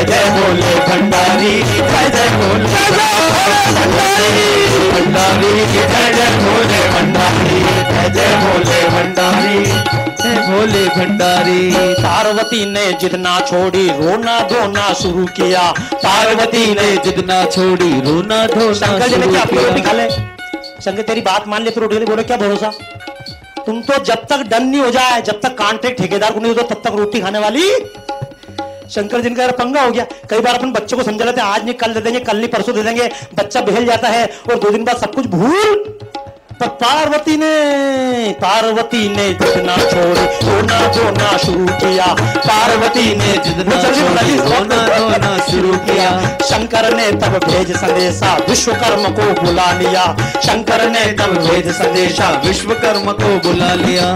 जय भोले भंडारी, जय जय भोले भंडारी, जय जय भोले भंडारी, जय जय भोले भंडारी, जय भोले भंडारी। पार्वती ने जिद ना छोड़ी, रोना धोना शुरू किया। पार्वती ने जिद ना छोड़ी, रोना धोना। शंकर जी ने क्या आपको रोटी खा ले? शंकर तेरी बात मान ले तो रोटी बोले क्या भरोसा? तुम तो जब तक डन नहीं हो जाए, जब तक कॉन्ट्रैक्ट ठेकेदार को नहीं हो, तब तक रोटी खाने वाली। शंकर जी का पंगा हो गया। कई बार अपन बच्चों को समझा लेते हैं, आज नहीं कल दे देंगे, कल नहीं परसों दे देंगे, बच्चा बहल जाता है और 2 दिन बाद सब कुछ भूल। पर पार्वती ने जितना छोड़ी, रोना धोना शुरू किया। पार्वती ने जितना छोड़ी, रोना धोना शुरू किया। शंकर ने तब भेज संदेशा, विश्वकर्मा को बुला लिया। शंकर ने तब भेज संदेशा, विश्वकर्मा को बुला लिया।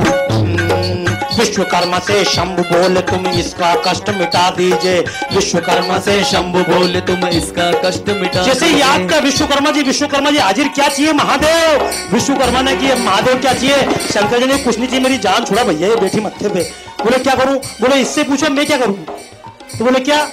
विश्वकर्मा से शंभु बोले तुम इसका कष्ट मिटा दीजिए। विश्वकर्मा से शंभु बोले तुम इसका कष्ट मिटा। जैसे याद का विश्वकर्मा जी हाजिर, क्या चाहिए महादेव? विश्वकर्मा ने कि महादेव क्या चाहिए? शंकर जी ने कुछ नहीं चाहिए, मेरी जान छुड़ा भैया, ये बैठी मत्थे पे। बोले क्या करूं? बोले इससे पूछो मैं क्या करूं? तो बोले क्या?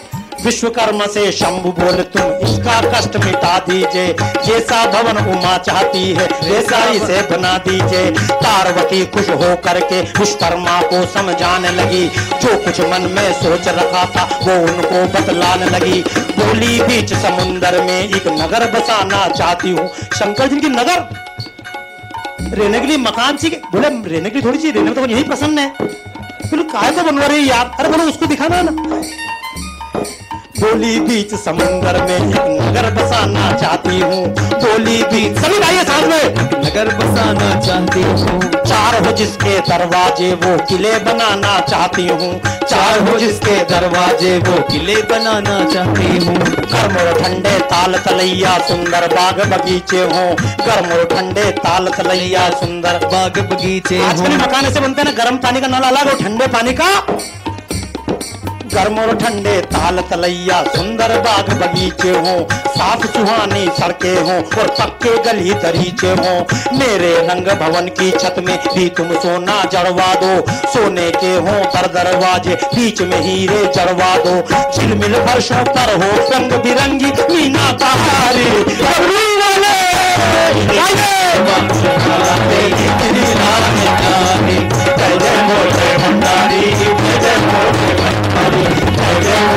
विश्वकर्मा से शंभु बोले तुम इसका कष्ट मिटा दीजिए। जैसा भवन उमा चाहती है वैसा इसे बना दीजिए। पार्वती खुश हो करके विश्वकर्मा को समझाने लगी। जो कुछ मन में सोच रखा था वो उनको बतलाने लगी। बोली बीच समुंदर में एक नगर बसाना चाहती हूँ। शंकर जी की नगर रहने के लिए मकान चाहिए। बोले रहने के लिए थोड़ी चाहिए, रहने में तो यही प्रसन्न है। बोले काय को बनवा रही यार? अरे बोलो उसको दिखाना ना। बोली बीच समुंदर में एक नगर बसाना चाहती हूँ। बोली बीच, सभी भाई साथ में, नगर बसाना चाहती हूँ। 4 हो जिसके दरवाजे वो किले बनाना चाहती हूँ। 4 हो जिसके दरवाजे वो किले बनाना चाहती हूँ। गर्म और ठंडे ताल तलैया सुंदर बाग बगीचे हो। गर्म और ठंडे ताल तलैया सुंदर बाग बगीचे। आजकल मकान ऐसे बनते हैं ना, गर्म पानी का नल अलग और ठंडे पानी का। गर्म और ठंडे ताल तलैया सुंदर बाग बगीचे हो। साफ सुहानी सड़कें हो और पक्के गली दरीचे हो। मेरे रंग भवन की छत में भी तुम सोना जड़वा दो। सोने के हो दर दरवाजे, बीच में हीरे जड़वा दो। झिलमिल फर्शों पर हो रंग बिरंगी मीना बहारी। जय जय भोले भंडारी, जय जय भोले भंडारी, जय जय भोले भंडारी, जय जय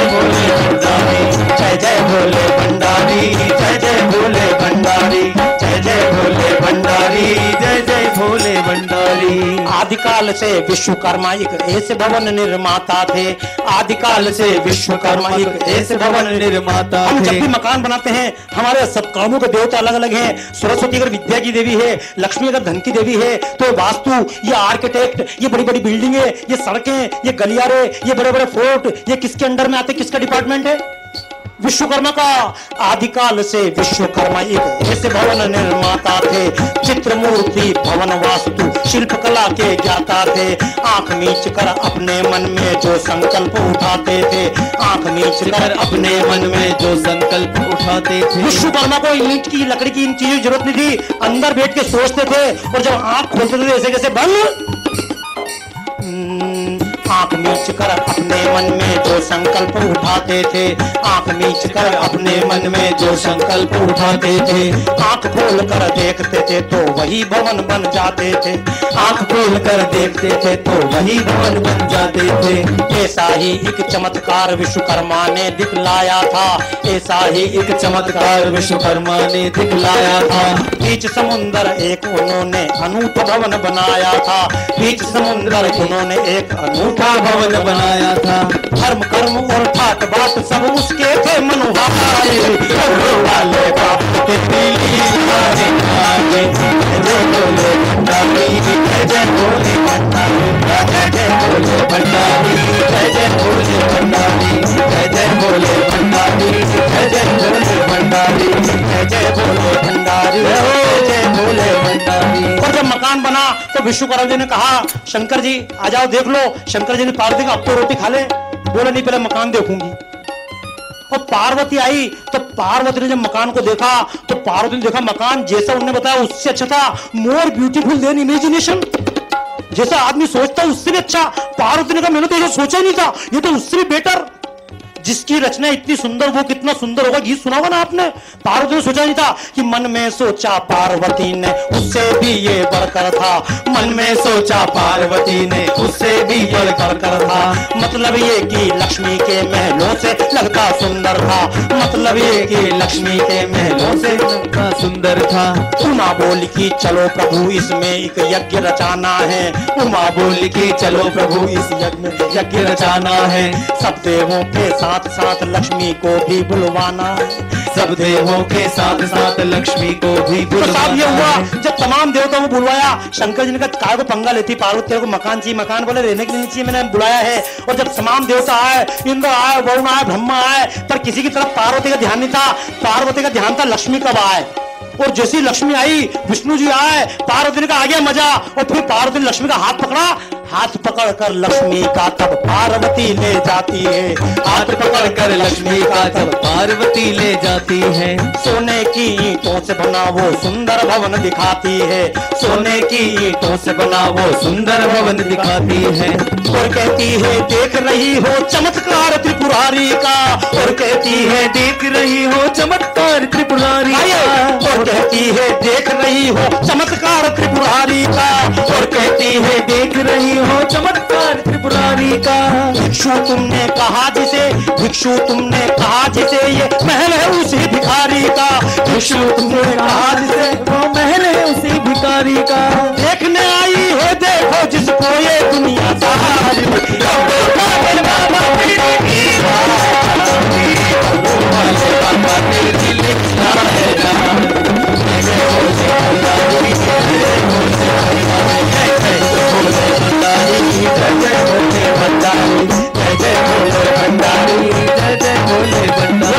भोले भंडारी, जय जय भोले भंडारी, जय जय भोले भंडारी, जय जय भोले भंडारी, जय जय भोले भंडारी। आदिकाल से विश्वकर्मा एक ऐसे भवन निर्माता थे। आदिकाल से विश्वकर्मा एक ऐसे भवन निर्माता थे। हम जब भी मकान बनाते हैं, हमारे सब कामों के देवता अलग अलग हैं। सरस्वती अगर विद्या की देवी है, लक्ष्मी अगर धन की देवी है, तो वास्तु, ये आर्किटेक्ट, ये बड़ी बड़ी बिल्डिंगें, ये सड़कें, ये गलियारे, ये बड़े बड़े फोर्ट, ये किसके अंडर में आते, किसका डिपार्टमेंट है? विश्वकर्मा का। आदिकाल से विश्वकर्मा एक ऐसे भवन निर्माता थे। चित्र मूर्ति भवन वास्तु शिल्पकला के ज्ञाता थे। आंख मीच कर अपने मन में जो संकल्प उठाते थे। आंख मीच कर अपने मन में जो संकल्प उठाते थे। विश्वकर्मा को ईंट की, लकड़ी की इन चीजों की जरूरत नहीं थी। अंदर बैठ के सोचते थे और जब आंख खोलते थे ऐसे कैसे बंद। आंख मीच कर अपने मन में जो संकल्प उठाते थे। आंख मीच कर अपने मन में जो संकल्प उठाते थे। आंख खोल कर देखते थे तो वही भवन बन जाते थे। आंख खोल कर देखते थे तो वही भवन बन जाते थे। ऐसा ही एक चमत्कार विश्वकर्मा ने दिखलाया था। ऐसा ही एक चमत्कार विश्वकर्मा ने दिखलाया था। बीच समुंदर एक उन्होंने अनूठा भवन बनाया था। बीच समुंदर उन्होंने एक अनूठा भवन बनाया था। धर्म कर्म और ठाट बाट सब उसके थे मनोहारे। वाले बाप के पीली वाले आगे। जय भोले भंडारी, जय जय भोले भंडारी, जय जय भोले भंडारी, जय जय भोले भंडारी, जय जय भोले भंडारी, जय जय भोले भंडारी, जय जय भोले भंडारी, जय जय भोले भंडारी। और जब मकान बना तो विश्वकर्मा जी ने कहा, शंकर जी आ जाओ देख लो। शंकर जी ने पार्वती का अब तो रोटी खा ले। बोले नहीं, पहले मकान देखूंगी। और पार्वती आई तो पार्वती ने जब मकान को देखा तो पार्वती ने देखा मकान जैसा उन्होंने बताया उससे अच्छा था। More beautiful then imagination. जैसा आदमी सोचता है उससे भी अच्छा। पार्वती ने कहा मैंने तो ये सोचा ही नहीं था, ये तो उससे भी बेटर। जिसकी रचना इतनी सुंदर वो कितना सुंदर होगा, गीत सुना होगा ना आपने। पार्वती ने सोचा नहीं था कि मन में सोचा पार्वती ने उससे भी ये बढ़कर था, मन में सोचा पार्वती ने उससे भी बढ़कर था। मतलब ये कि लक्ष्मी के महलों से लगता सुंदर था, मतलब ये कि लक्ष्मी के महलों से लगता सुंदर था। उमा बोली कि चलो प्रभु इसमें एक यज्ञ रचाना है, उमा बोली कि चलो प्रभु इस यज्ञ रचाना है। सब देवों के साथ साथ लक्ष्मी को भी बुलवाना है, सब देवों के साथ साथ लक्ष्मी को भी बुलवाना। तो साहब ये हुआ जब तमाम देवताओं को बुलवाया, शंकर जी ने कहा काय को पंगा लेती, पार्वती को मकान चाहिए, मकान बोले रहने के लिए चाहिए, मैंने बुलाया है। और जब तमाम देवता आए, इंद्र आए, वरुण आए, ब्रह्मा आए, पर किसी की तरफ पार्वती का ध्यान नहीं था। पार्वती का ध्यान था लक्ष्मी कब आए। और जैसी लक्ष्मी आई, विष्णु जी आए, पार्वती का आ गया मजा। और फिर पार्वती ने लक्ष्मी का हाथ पकड़ा, हाथ पकड़कर लक्ष्मी का तब पार्वती ले जाती है, हाथ पकड़कर लक्ष्मी का तब पार्वती ले जाती है। सोने की ईंटों से बना वो सुंदर भवन दिखाती है, सोने की ईंटों से बना वो सुंदर भवन दिखाती है। और कहती है देख रही हो चमत्कार त्रिपुरारी का, और कहती है देख रही हो चमत्कार त्रिपुरारी का, और कहती है देख रही हो चमत्कार त्रिपुरारी का, और कहती है देख रही हो चमत्कार त्रिपुरारी का। भिक्षु तुमने कहा जिसे, भिक्षु तुमने कहा जिसे ये महल है उसी भिखारी का, भिक्षु तुमने कहा जिसे वो महल है उसी भिखारी का। देखने आई है देखो जिसको ये दुनिया सारी,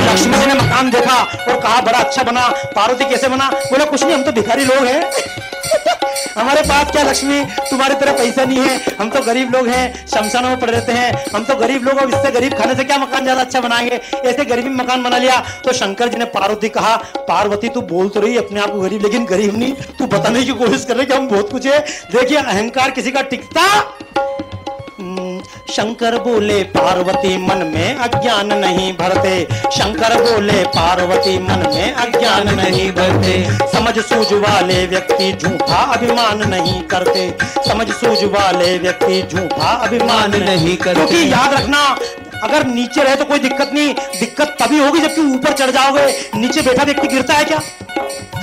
लक्ष्मी जी ने मकान देखा और कहा बड़ा अच्छा बना। पार्वती कैसे बना? बोला कुछ नहीं, हम तो भिखारी लोग हैं हमारे पास क्या लक्ष्मी तुम्हारी तरह पैसा नहीं है, हम तो गरीब लोग हैं, शमशानों में पड़े रहते हैं, हम तो गरीब लोग, अब इससे गरीब खाने से क्या मकान ज्यादा अच्छा बनाएंगे, ऐसे गरीबी में मकान बना लिया। तो शंकर जी ने पार्वती कहा पार्वती तू बोल तो रही अपने आप को गरीब, लेकिन गरीब नहीं, तू बताने की कोशिश कर रहे कि हम बहुत कुछ है। देखिए अहंकार किसी का टिकता। शंकर बोले पार्वती मन में अज्ञान नहीं भरते, शंकर बोले पार्वती मन में अज्ञान नहीं भरते। समझ सूझ वाले व्यक्ति झूठा अभिमान नहीं करते, समझ सूझ वाले व्यक्ति झूठा अभिमान नहीं करते। क्योंकि याद रखना अगर नीचे रहे तो कोई दिक्कत नहीं, दिक्कत तभी होगी जबकि ऊपर चढ़ जाओगे। नीचे बैठा व्यक्ति गिरता है क्या?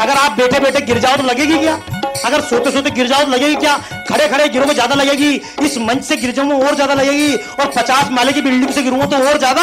अगर आप बैठे बैठे गिर जाओ तो लगेगी क्या? अगर सोते सोते गिर जाओ तो लगेगी क्या? खड़े खड़े गिरोगे ज्यादा लगेगी, इस मंच से गिर जाऊंगा और ज्यादा लगेगी, और 50 माले की बिल्डिंग से गिरूंगा तो और ज्यादा,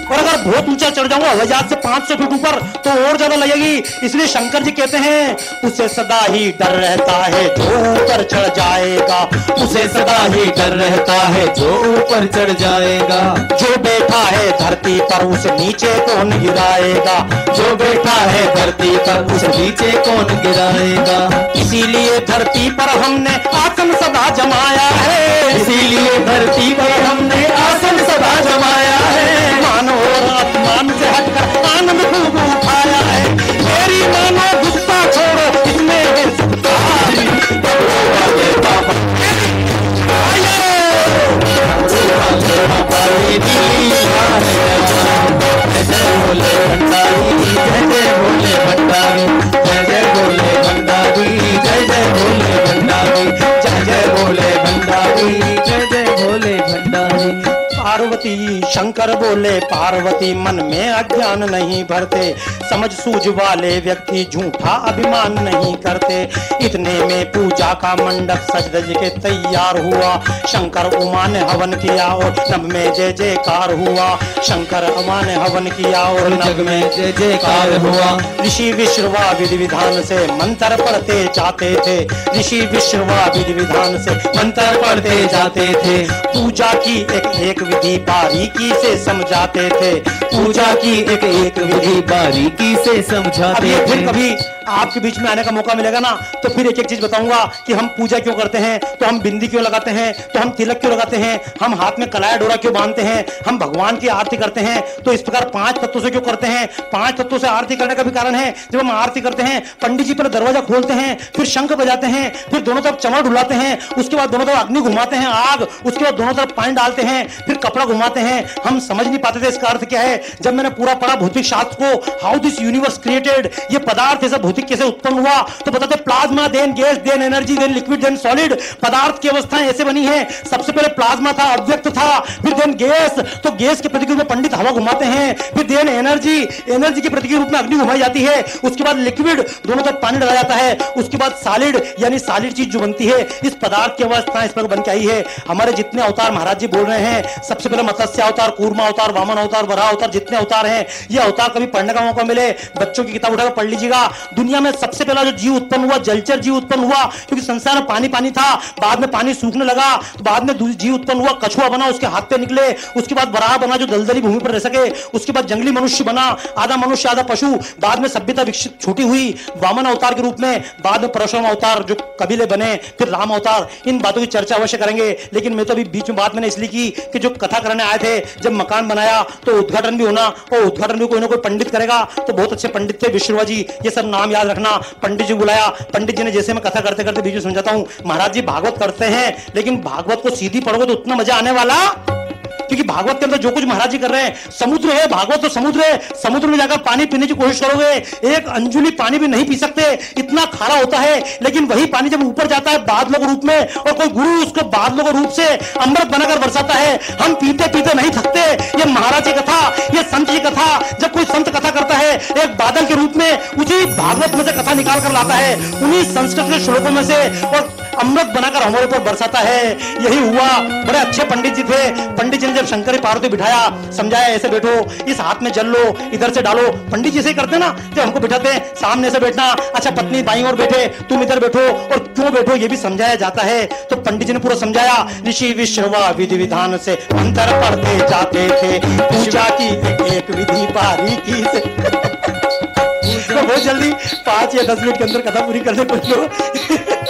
और अगर बहुत ऊंचा चढ़ जाऊंगा हवाई जहाज से 500 फीट ऊपर तो और ज्यादा लगेगी। इसलिए शंकर जी कहते हैं उसे सदा ही डर रहता है जो ऊपर चढ़ जाएगा, उसे सदा ही डर रहता है जो ऊपर चढ़ जाएगा। जो बैठा है धरती पर उसे नीचे कौन गिराएगा, जो बैठा है धरती पर उसे नीचे कौन गिराएगा। इसीलिए धरती पर हमने आसन सदा जमाया है, इसीलिए धरती पर हमने आसन सदा जमाया है। मानो और अपमान से हटकर आनंद खूब उठाया है, मेरी मानो गुस्सा छोड़ो इसमें है सत्तारी। जय भोले भंडारी, जय जय भोले भंडारी, जय जय भोले भंडारी, जय जय भोले भंडारी, जय जय भोले भंडारी, जय जय भोले भंडारी। पार्वती शंकर बोले पार्वती मन में अज्ञान नहीं भरते, समझ सूझ वाले व्यक्ति झूठा अभिमान नहीं करते। इतने में पूजा का मंडप सज धज के तैयार हुआ, शंकर उमा ने हवन किया और नभ में जय जयकार हुआ, शंकर उमा ने हवन किया और नभ में जय जयकार हुआ। ऋषि विश्रवा विधि विधान से मंत्र पढ़ते जाते थे, ऋषि विश्रवा विधि विधान से मंत्र पढ़ते जाते थे। पूजा की एक विधि बारीकी से समझाते थे, पूजा की एक विधि बारीकी से समझाते थे। फिर कभी आपके बीच में आने का मौका मिलेगा ना तो फिर एक एक चीज बताऊंगा कि हम पूजा क्यों करते हैं, तो हम बिंदी क्यों लगाते हैं, तो हम तिलक क्यों लगाते हैं, हम हाथ में कलाया डोरा क्यों बांधते हैं, हम भगवान की आरती करते हैं। तो इस प्रकार 5 तत्वों से क्यों करते हैं? 5 तत्वों से आरती करने का भी कारण है। जब हम आरती करते हैं पंडित जी पहले दरवाजा खोलते हैं, फिर शंख बजाते हैं, फिर दोनों तरफ चमड़ डुलाते हैं, उसके बाद दोनों तरफ अग्नि घुमाते हैं आग, उसके बाद दोनों तरफ पानी डालते हैं, फिर कपड़ा घुमाते हैं। हम समझ नहीं पाते थे इसका अर्थ क्या है। जब मैंने पूरा पढ़ा भौतिक शास्त्र को, हाउ दिस यूनिवर्स क्रिएटेड, ये पदार्थ ऐसा भौतिक कैसे उत्पन्न हुआ, तो बताते plasma, then gas, then energy, then liquid, then solid. पदार्थ की अवस्थाएं ऐसे बनी है। सबसे पहले प्लाज्मा था, अव्यक्त था, फिर देन गैस, तो गैस के प्रतीक रूप में पंडित हवा घुमाते हैं, फिर देन एनर्जी, एनर्जी के प्रतीक रूप में अग्नि घुमाई जाती है, उसके बाद लिक्विड, दोनों तरफ पानी डाला जाता है, उसके बाद सॉलिड यानी सॉलिड चीज जो बनती है। इस पदार्थ की अवस्था इस पर बन के आई है। हमारे जितने अवतार महाराज जी बोल रहे हैं, सबसे पहले मत्स्य अवतार, कूर्मा अवतार, वामन अवतार, वराह अवतार, जितने अवतार हैं, ये अवतार कभी पढ़ने का मौका मिले बच्चों की किताब उठाकर पढ़ लीजिएगा। दुनिया में सबसे पहला जो जीव उत्पन्न हुआ, जलचर जीव उत्पन्न हुआ, क्योंकि संसार में पानी पानी था, बाद में पानी सूखने लगा, बाद में जीव उत्पन्न हुआ, कछुआ बना, उसके हाथ पे निकले, उसके बाद वराह बना जो दलदली भूमि पर रह सके, उसके बाद जंगली मनुष्य बना, आधा मनुष्य आधा पशु, बाद में सभ्यता विकसित छोटी हुई वामन अवतार के रूप में, बाद में परशुराम अवतार जो कबीले बने, फिर राम अवतार। इन बातों की चर्चा अवश्य करेंगे, लेकिन मैं तो अभी बीच में बात मैंने इसलिए की कि जो कथा करने आए थे, जब मकान बनाया तो उद्घाटन भी होना, और उद्घाटन भी कोई ना कोई पंडित करेगा, तो बहुत अच्छे पंडित थे विश्ववा जी, ये सब नाम याद रखना। पंडित जी बुलाया, पंडित जी ने जैसे मैं कथा करते करते बीच में समझाता हूं, महाराज जी भागवत करते हैं, लेकिन भागवत को सीधी पढ़ोगे तो उतना मजा आने वाला, क्योंकि भागवत के अंदर जो कुछ महाराज जी कर रहे हैं, समुद्र है, भागवत तो समुद्र है, समुद्र में जाकर पानी पीने की कोशिश करोगे, एक अंजुली पानी भी नहीं पी सकते, इतना खारा होता है। लेकिन वही पानी जब ऊपर जाता है बादलों के रूप में, और कोई गुरु उसको बादलों के रूप से अमृत बनाकर बरसाता है, हम पीते पीते नहीं थकते। ये महाराज की कथा, ये संत की कथा, जब कोई संत कथा करता है एक बादल के रूप में उसी भागवत में से कथा निकाल कर लाता है, उन्हीं संस्कृत के श्लोकों में से, और अमृत बनाकर हमारे ऊपर बरसाता है। यही हुआ। बड़े अच्छे पंडित जी थे। पंडित जी ने जब शंकर पार्वती बिठाया, समझाया ऐसे बैठो, इस हाथ में जल लो, इधर से डालो। पंडित जी से करते ना, जब हमको बिठाते हैं सामने से बैठना, अच्छा पत्नी बाईं ओर बैठे, तुम इधर बैठो, और क्यों बैठो ये भी समझाया जाता है। तो पंडित जी ने पूरा समझाया। ऋषि विश्रवा विधि विधान से अंतर पढ़ते जाते थे, पूजा की एक विधि बारीकी से। तो बहुत जल्दी 5 या 10 मिनट के अंदर कथा पूरी कर दे कुछ लोग।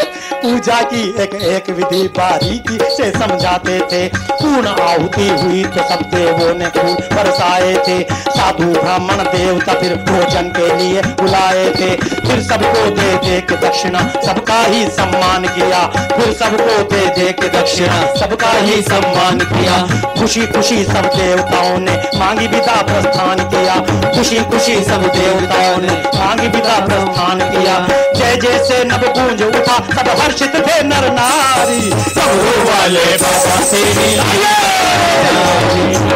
पूजा की एक विधि बारीकी से समझाते थे। पूर्ण आहुति हुई तो सब देवों ने फूल बरसाए थे। साधु ब्राह्मण देवता फिर भोजन के लिए बुलाए थे। फिर सबको दे दे के दक्षिणा सबका ही सम्मान किया। फिर सबको दे दे के दक्षिणा सबका ही सम्मान किया। खुशी खुशी सब देवताओं ने मांगी विदा प्रस्थान किया। खुशी खुशी सब देवताओं ने मांगी विदा प्रस्थान किया। जय जय से नभ गूंज उठा, सब हर्षित थे नर नारी। डमरू वाले बाबा तेरी,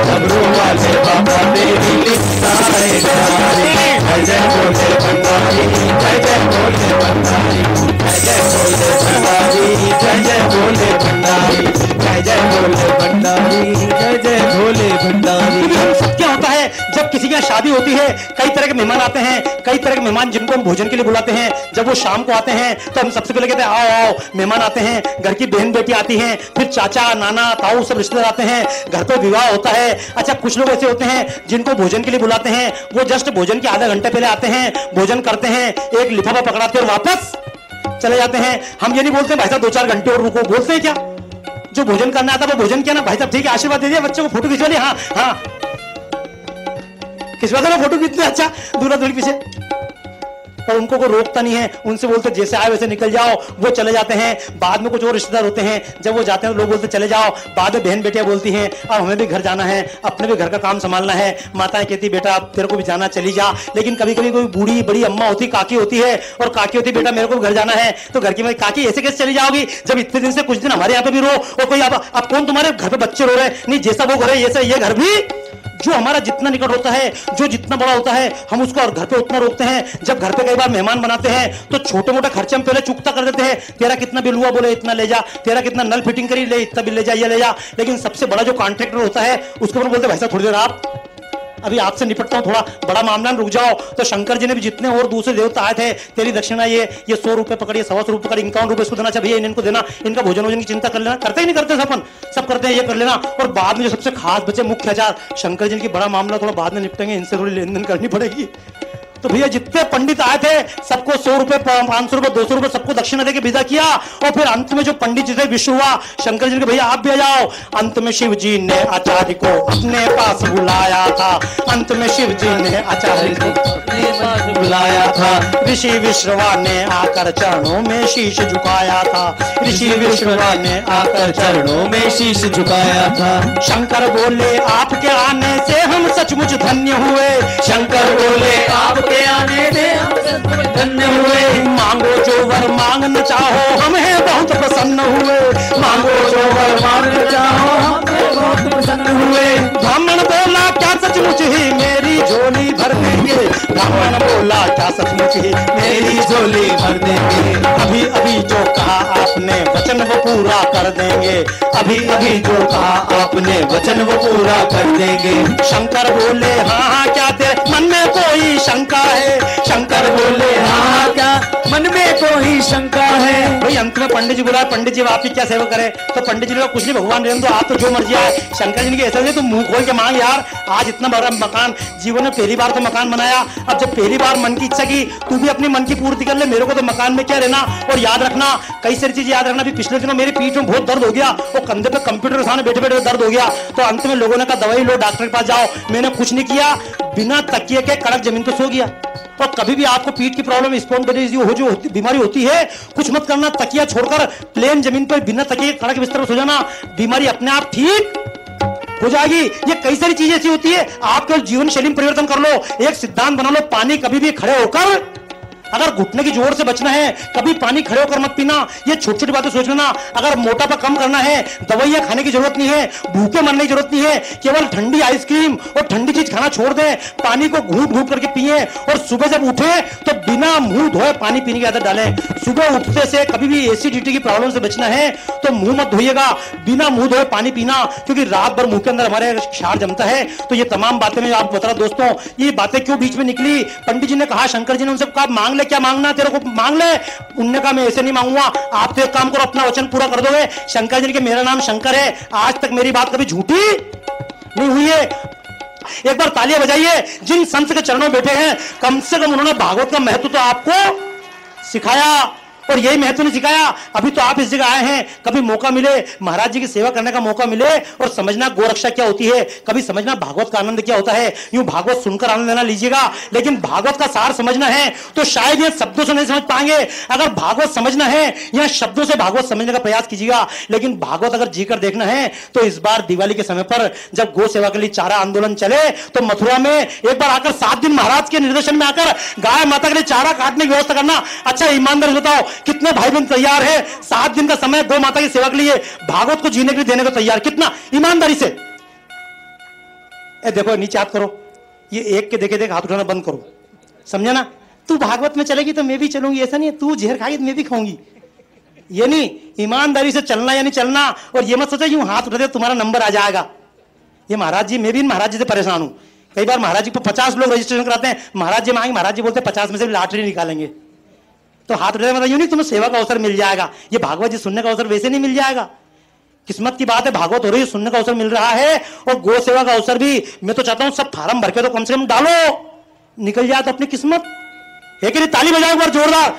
डमरू वाले बाबा तेरी सारे नारी। जय जय बोले भंडारी, जय जय बोले भंडारी, जय जय बोले भंडारी, जय जय बोले भंडारी, जय जय बोले भंडारी, जय जय भोले भंडारी। क्या होता है जब किसी की शादी होती है, कई तरह के मेहमान आते हैं, कई तरह के मेहमान जिनको हम भोजन के लिए बुलाते हैं। जब वो शाम को आते हैं तो हम सबसे पहले कहते हैं आओ आओ। मेहमान आते हैं, घर की बहन बेटी आती हैं, फिर चाचा नाना ताऊ सब रिश्तेदार आते हैं, घर पे विवाह होता है। अच्छा कुछ लोग ऐसे होते हैं जिनको भोजन के लिए बुलाते हैं, वो जस्ट भोजन के आधा घंटे पहले आते हैं, भोजन करते हैं, एक लिफाफा पकड़ाते और वापस चले जाते हैं। हम ये नहीं बोलते भाई साहब 2-4 घंटे और रुको, बोलते हैं क्या? जो भोजन करना आता है वो भोजन किया ना, भाई साहब ठीक है आशीर्वाद दे दिया, बच्चों को फोटो खिंचवा लिया, हाँ हाँ खिंचवा दो ना फोटो, कितने अच्छा दूरा दूरी पीछे। और उनको कोई रोकता नहीं है, उनसे बोलते जैसे आए वैसे निकल जाओ, वो चले जाते हैं। बाद में कुछ और रिश्तेदार होते हैं, जब वो जाते हैं लोग बोलते चले जाओ। बाद में बहन बेटियां बोलती हैं अब हमें भी घर जाना है, अपने भी घर का काम संभालना है। माताएं कहती बेटा तेरे को भी जाना, चली जा। लेकिन कभी कभी कोई बूढ़ी बड़ी अम्मा होती, काकी होती है, और काकी होती बेटा मेरे को घर जाना है, तो घर की काकी ऐसे कैसे चली जाओगी जब इतने दिन से कुछ दिन हमारे यहाँ पे भी रो, और कोई अब कौन तुम्हारे घर पे बच्चे रो रहे हैं? नहीं, जैसा वो घर है ऐसा ये घर भी। जो हमारा जितना निकट होता है, जो जितना बड़ा होता है, हम उसको और घर पे उतना रोकते हैं। जब घर पे कई बार मेहमान बनाते हैं तो छोटे मोटे खर्चे हम पहले चुकता कर देते हैं। तेरा कितना बिल हुआ, बोले इतना ले जा। तेरा कितना नल फिटिंग करी, ले इतना बिल ले जा, ये ले जा। लेकिन सबसे बड़ा जो कॉन्ट्रैक्टर होता है उसको हम बोलते भाई साहब थोड़ी देर आप, अभी आपसे निपटता हूं, थोड़ा बड़ा मामला रुक जाओ। तो शंकर जी ने भी जितने और दूसरे देवता आए थे, तेरी दक्षिणा ये 100 रुपए पकड़िए, 125 रुपए पकड़िए, 51 रुपए इसको देना। अच्छा भैया इनको देना, इनका भोजन वोजन की चिंता कर लेना। करते ही नहीं करते अपन, सब करते हैं, ये कर लेना। और बाद में जो सबसे खास बचे मुख्य आचार शंकर जी की, बड़ा मामला थोड़ा बाद में निपटेंगे, इनसे थोड़ी लेन देन करनी पड़ेगी। तो भैया जितने पंडित आए थे सबको 100 रुपए, 500 रुपए, 200 रुपए सबको दक्षिणा देके विदा किया। और फिर अंत में जो पंडित जी से विश्व हुआ, शंकर जी ने भैया आप भी आ जाओ। अंत में शिव जी ने आचार्य को अपने पास बुलाया था। अंत में शिव जी ने आचार्य को अपने पास बुलाया था। ऋषि विश्रवा ने आकर चरणों में शीश झुकाया था। ऋषि विश्रवा ने आकर चरणों में शीश झुकाया था। शंकर बोले आपके आने से हम सचमुच धन्य हुए। शंकर बोले आपके आने से हम सचमुच धन्य हुए। मांगो जो वर मांगना चाहो हम हैं बहुत प्रसन्न हुए। मांगो जो वर मांगना चाहो हम हैं बहुत प्रसन्न हुए। ब्राह्मण बोला क्या सचमुच ही मेरी झोली भर देंगे। ब्राह्मण बोला क्या सचमुच ही मेरी झोली भर देंगे। अभी अभी जो कहा आपने वचन वो पूरा कर देंगे। अभी अभी जो कहा आपने वचन वो पूरा कर देंगे। शंकर बोले हाँ हाँ क्या तेरे मन में कोई शंका है। शंकर बोले हाँ क्या मन में कोई शंका है। भाई अंत में पंडित जी बोला पंडित जी आपकी क्या सेवा करे। तो पंडित जी ने कुछ नहीं भगवान रहने दो, आप तो जो मर्जी आए। शंकर जी ने ऐसा नहीं, तुम मुंह खोल के मांग यार। आज इतना बड़ा मकान, जीवन में पहली बार तो मकान बनाया। अब जब पहली बार मन की इच्छा की, तू भी अपनी मन की पूर्ति कर ले, मेरे को तो मकान में क्या रहना। और याद रखना कई सारी चीज याद रखना। भी पिछले दिनों मेरी पीठ में बहुत दर्द हो गया और कंधे पे कंप्यूटर के सामने बैठे बैठे दर्द हो गया। तो अंत में लोगों ने कहा दवाई लो, डॉक्टर के पास जाओ। मैंने कुछ नहीं किया, बिना तकिए के कड़क जमीन पे सो गया। और कभी भी आपको पीठ की प्रॉब्लम, स्पॉन्डिलोसिस हो जो बीमारी होती है, कुछ मत करना, तकिया छोड़कर प्लेन जमीन पर बिना तकिए के कड़क बिस्तर पर सो जाना। बीमारी अपने आप ठीक हो जाएगी। ये कई सारी चीजें ऐसी होती है, आप केवल जीवन शैली में परिवर्तन कर लो। एक सिद्धांत बना लो, पानी कभी भी खड़े होकर, अगर घुटने की जोर से बचना है कभी पानी खड़े होकर मत पीना। ये छोटी छोटी बातें सोच लेना। अगर मोटापा कम करना है दवाइयां खाने की जरूरत नहीं है, भूखे मरने की जरूरत नहीं है। केवल ठंडी आइसक्रीम और ठंडी चीज खाना छोड़ दें, पानी को घूट घूट करके पिए। और सुबह जब उठे तो बिना मुंह धोए पानी पीने की आदत डालें। सुबह उठते से कभी भी एसिडिटी की प्रॉब्लम से बचना है तो मुंह मत धोइएगा, बिना मुंह धोए पानी पीना, क्योंकि रात भर मुंह के अंदर हमारे क्षार जमता है। तो ये तमाम बातें मैं आपको बता रहा दोस्तों। ये बातें क्यों बीच में निकली, पंडित जी ने कहा, शंकर जी ने उनसे कहा मांग ले, क्या मांगना तेरे को मांग ले। उनने कहा मैं ऐसे नहीं मांगूंगा, आप तो एक काम करो अपना वचन पूरा कर दोगे। शंकर जी ने कहा मेरा नाम शंकर है, आज तक मेरी बात कभी झूठी नहीं हुई है। एक बार तालियां बजाइए जिन संत के चरणों में बैठे हैं। कम से कम उन्होंने भागवत का महत्व तो आपको सिखाया, और यही महत्व नहीं सिखाया। अभी तो आप इस जगह आए हैं, कभी मौका मिले महाराज जी की सेवा करने का मौका मिले और समझना गोरक्षा क्या होती है, कभी समझना भागवत का आनंद क्या होता है। यूं भागवत सुनकर आनंद लेना लीजिएगा, लेकिन भागवत का सार समझना है तो शायद यह शब्दों से नहीं समझ पाएंगे। अगर भागवत समझना है या शब्दों से भागवत समझने का प्रयास कीजिएगा। लेकिन भागवत अगर जीकर देखना है तो इस बार दिवाली के समय पर जब गौ सेवा के लिए चारा आंदोलन चले तो मथुरा में एक बार आकर 7 दिन महाराज के निर्देशन में आकर गाय माता के लिए चारा काटने की व्यवस्था करना। अच्छा ईमानदार बताओ कितने भाई बहन तैयार है 7 दिन का समय गौ माता की सेवा के लिए, भागवत को जीने के लिए देने को तैयार, कितना ईमानदारी से। देखो नीचे हाथ करो, ये एक के देखे देख हाथ उठाना बंद करो, समझा ना। तू भागवत में चलेगी तो मैं भी चलूंगी, ऐसा नहीं है तू जहर खाएगी तो मैं भी खाऊंगी, ये नहीं। ईमानदारी से चलना या नहीं चलना। और ये मत सोचो यूं हाथ उठाते तुम्हारा नंबर आ जाएगा। ये महाराज जी, मैं भी महाराज जी से परेशान हूं। कई बार महाराज जी को 50 लोग रजिस्ट्रेशन कराते हैं, महाराज जी मांगे, महाराज जी बोलते 50 में से लॉटरी निकालेंगे। तो हाथ उठाने मतलब यूं नहीं तुम्हें सेवा का अवसर मिल जाएगा। ये भागवत जी सुनने का अवसर वैसे नहीं मिल जाएगा। किस्मत की बात है, भागवत हो रही है, सुनने का अवसर मिल रहा है। और गौ सेवा का अवसर भी मैं तो चाहता हूं सब फार्म भर के तो कम से कम डालो, निकल जाए तो अपनी किस्मत है कि नहीं। ताली बजाओ एक बार जोरदार।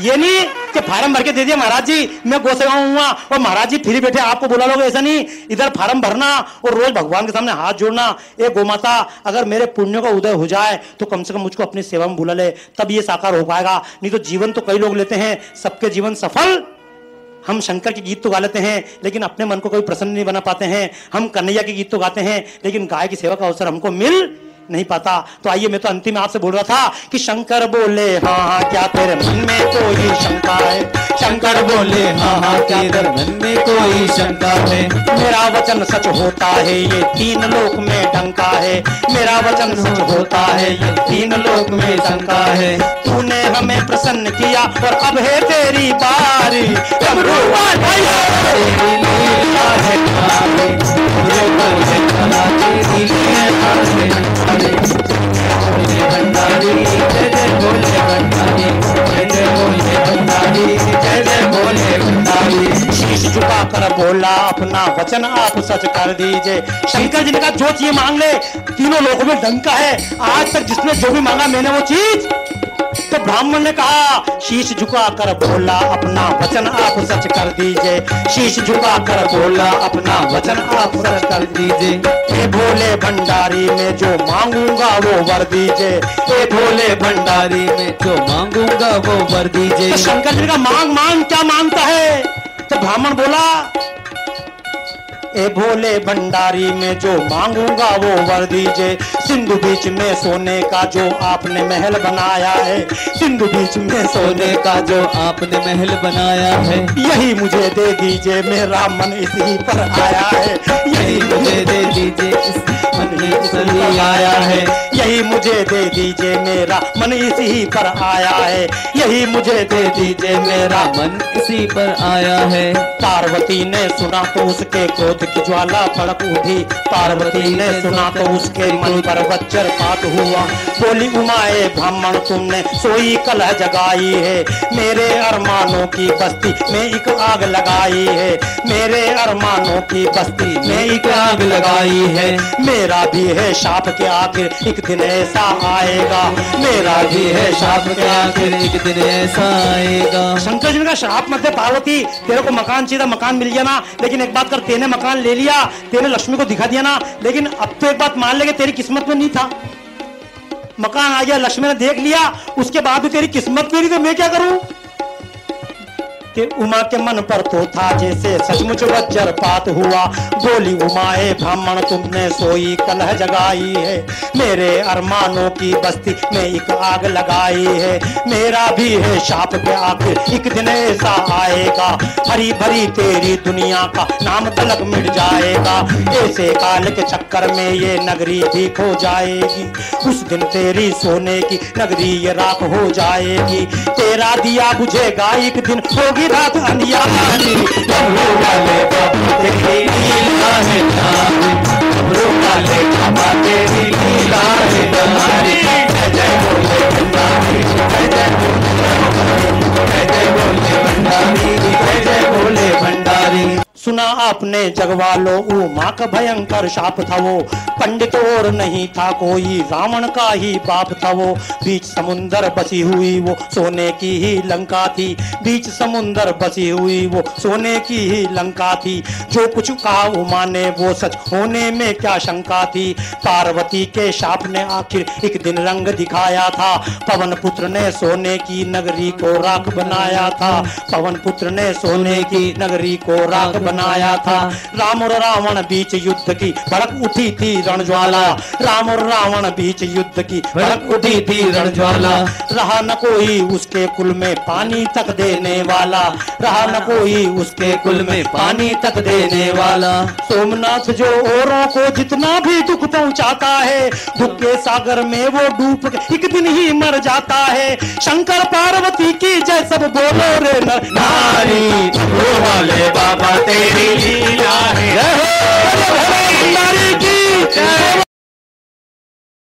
ये नहीं कि फार्म भर के दे दिया महाराज जी मैं गौ सेवा हुआ और महाराज जी फ्री बैठे आपको बुला लोगे, ऐसा नहीं। इधर फार्म भरना और रोज भगवान के सामने हाथ जोड़ना। ए गौ माता अगर मेरे पुण्य का उदय हो जाए तो कम से कम मुझको अपनी सेवा में बुला ले, तब ये साकार हो पाएगा। नहीं तो जीवन तो कई लोग लेते हैं, सबके जीवन सफल। हम शंकर के गीत तो गा लेते हैं लेकिन अपने मन को कोई प्रसन्न नहीं बना पाते हैं। हम कन्हैया के गीत तो गाते हैं लेकिन गाय की सेवा का अवसर हमको मिल नहीं पाता। तो आइए मैं तो अंतिम आपसे बोल रहा था कि शंकर बोले हाँ हाँ क्या तेरे मन में कोई शंका है। शंकर बोले हाँ हाँ क्या तेरे मन में कोई शंका है। मेरा वचन सच होता है ये 3 लोक में डंका है। मेरा वचन सच होता है ये 3 लोक में शंका है। तूने हमें प्रसन्न किया और अब है तेरी बारी। भंडारी जय जय भोले भंडारी, जय जय भोले भंडारी, जय जय भोले भंडारी। झुका कर बोला अपना वचन आप सच कर दीजिए। शंकर जी ने कहा जो चीज मांग ले, तीनों लोगों में डंका है, आज तक जिसने जो भी मांगा मैंने वो चीज। तो ब्राह्मण ने कहा शीश झुका कर बोला अपना वचन आप सच कर दीजिए। शीश झुका कर बोला अपना वचन आप सच कर दीजिए। हे भोले भंडारी में जो मांगूंगा वो वर दीजिए। हे भोले भंडारी में जो मांगूंगा वो वर दीजिए। तो शंकर जी का मांग मांग क्या मांगता है? तो ब्राह्मण बोला ए भोले भंडारी में जो मांगूंगा वो वर दीजिए। सिंधु बीच में सोने का जो आपने महल बनाया है, सिंधु बीच में सोने का जो आपने महल बनाया है, यही मुझे दे दीजिए, मेरा मन इसी पर आया है। यही मुझे दे दीजिए, इस मन में इसी आया है। यही मुझे दे दीजिए, मेरा मन इसी पर आया है। यही मुझे दे दीजिए, मेरा मन इसी पर आया है। पार्वती ने सुना तो उसके क्रोध की ज्वाला भड़क उठी। पार्वती ने सुना तो उसके मन पर वज्रपात हुआ। बोली उमाए ब्राह्मण तुमने सोई कलह जगाई है। मेरे अरमानों की बस्ती में एक आग लगाई है। मेरे अरमानों की बस्ती में एक आग लगाई है। मेरा भी है शाप के आखिर एक दिन ऐसा आएगा। मेरा भी है शाप के आखिर एक दिन ऐसा आएगा। शंकर जी का श्राप मत दे पार्वती, तेरे को मकान चाहिए, मकान मिल गया ना। लेकिन एक बात कर, तेने मकान ले लिया, तेने लक्ष्मी को दिखा दिया ना। लेकिन अब तो एक बात मान ले कि तेरी किस्मत में नहीं था। मकान आ गया, लक्ष्मी ने देख लिया, उसके बाद भी तेरी किस्मत में नहीं, तो मैं क्या करूं? कि उमा के मन पर तो था जैसे सचमुच वज्रपात हुआ। बोली उमाए ब्राह्मण तुमने सोई कलह जगाई है। मेरे अरमानों की बस्ती में एक आग लगाई है। मेरा भी है शाप के आखिर एक दिन ऐसा आएगा। हरी भरी तेरी दुनिया का नाम तलक मिट जाएगा। ऐसे काल के चक्कर में ये नगरी भी खो जाएगी। उस दिन तेरी सोने की नगरी ये राख हो जाएगी। तेरा दिया बुझेगा एक दिन, होगी रात अंधियारी। डमरू वाले बाबा तेरी लीला है नारी, डमरू वाले बाबा तेरी लीला है नारी। जय जय भोले भंडारी, जय जय भोले भंडारी, जय जय भोले भंडारी। सुना आपने जगवालो उमा का भयंकर शाप था वो। पंडित और नहीं था कोई, रावण का ही बाप था वो। बीच समुंदर बसी हुई वो सोने की ही लंका थी। बीच समुंदर बसी हुई वो सोने की ही लंका थी। जो कुछ कहा उमा ने वो सच होने में क्या शंका थी। पार्वती के शाप ने आखिर एक दिन रंग दिखाया था। पवन पुत्र ने सोने की नगरी को राख बनाया था। पवन पुत्र ने सोने की नगरी को राख बनाया था। राम और रावण बीच युद्ध की भड़क उठी थी रणज्वाला। राम और रावण बीच युद्ध की भड़क उठी थी रणज्वाला। रहा न कोई उसके कुल में पानी तक देने वाला। रहा न कोई उसके कुल में पानी तक देने वाला। सोमनाथ जो औरों को जितना भी दुख पहुंचाता है, दुख के सागर में वो डूब के एक दिन ही मर जाता है। शंकर पार्वती की जय सब बोलो रे नर नारी। डमरू वाले बाबा तेरी लीला है, जय हो भोले भंडारी की जय।